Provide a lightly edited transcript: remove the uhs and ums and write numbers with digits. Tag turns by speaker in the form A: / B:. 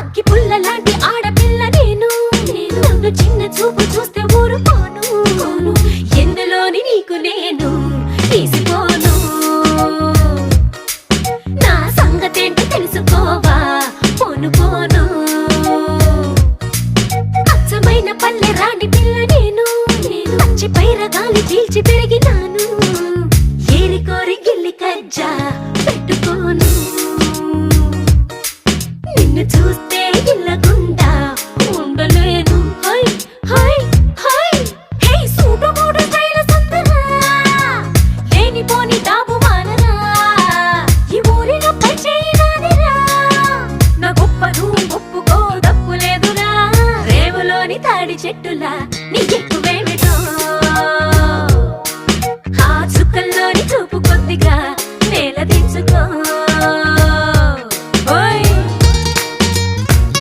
A: అగ్గి పుల్ల లాంటి ఆడపిల్ల నేను నన్ను చిన్న చూపు చూస్తే ఊరుకోను ఎందులోని నీకు నేను తీసిపోను నా సంగతేంటి తెలుసుకోవా పోను పోను అచ్చమైన పల్లె రాణి పిల్ల నేను పచ్చి పైర గాలి చీల్చి పెరిగినాను ఏరి కోరి గిల్లి కజ్జా పెట్టుకోను నిన్ను చూస్తే ఇల్లగుండా ఉండలేను హై హై హై హే సూటు మూడు స్టైల్ సుందరా లేనిపోని డాబు మానరా ఈ ఊరిలో పై చేయనాదిరా నా గొప్పను ఒప్పుకో తప్పు లేదురా రేవులోని తాడి చెట్టులా